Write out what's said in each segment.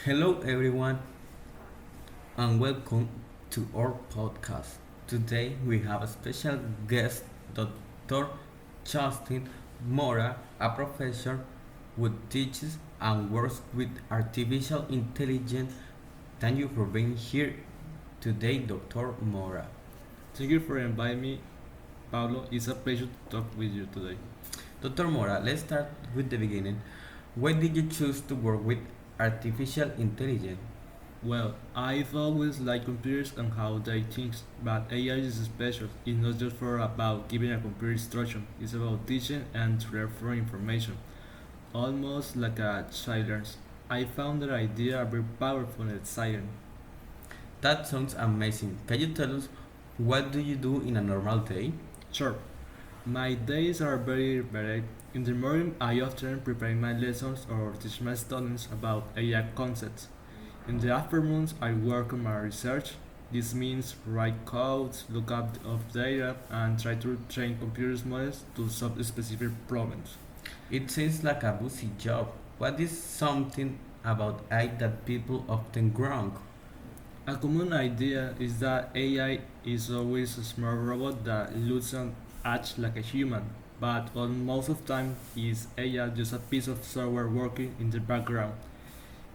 Hello, everyone, and welcome to our podcast. Today we have a special guest, Dr. Justin Mora, a professor who teaches and works with artificial intelligence. Thank you for being here today, Dr. Mora. Thank you for inviting me, Pablo. It's a pleasure to talk with you today. Dr. Mora, let's start with the beginning. Why did you choose to work with artificial intelligence? Well, I've always liked computers and how they think, but AI is special. It's not just for about giving a computer instruction, it's about teaching and transferring information, almost like a child learns. I found that idea very powerful and exciting. That sounds amazing. Can you tell us what do you do in a normal day? Sure, my days are very varied. In the morning, I often prepare my lessons or teach my students about AI concepts. In the afternoons, I work on my research. This means write codes, look up of data, and try to train computer models to solve specific problems. It seems like a busy job. What is something about AI that people often wrong? A common idea is that AI is always a smart robot that looks and acts like a human, but on most of the time is AI just a piece of software working in the background.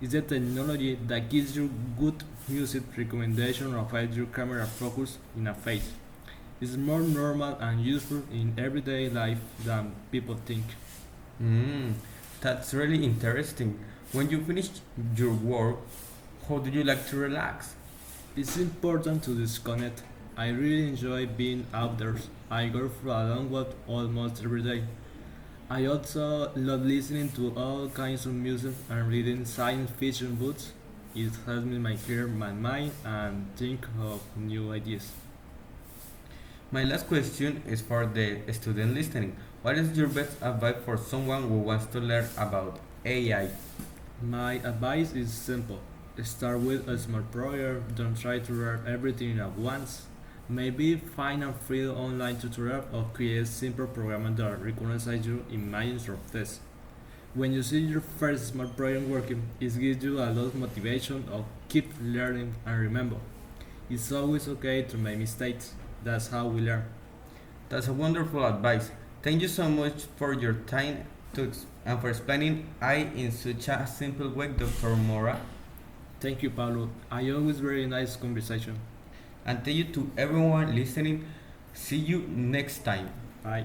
It's the technology that gives you good music recommendation or helps your camera focus in a face. It's more normal and useful in everyday life than people think. Mm, that's really interesting. When you finish your work, how do you like to relax? It's important to disconnect. I really enjoy being outdoors. I go for a long walk almost every day. I also love listening to all kinds of music and reading science fiction books. It helps me clear my mind and think of new ideas. My last question is for the student listening. What is your best advice for someone who wants to learn about AI? My advice is simple. Start with a small project, don't try to learn everything at once. Maybe find a free online tutorial or create simple program that recognizes you in minutes or tests. When you see your first smart project working, it gives you a lot of motivation of keep learning and remember, it's always okay to make mistakes. That's how we learn. That's a wonderful advice. Thank you so much for your time and for explaining AI in such a simple way, Dr. Mora. Thank you, Pablo. I always very nice conversation. And thank you to everyone listening. See you next time. Bye.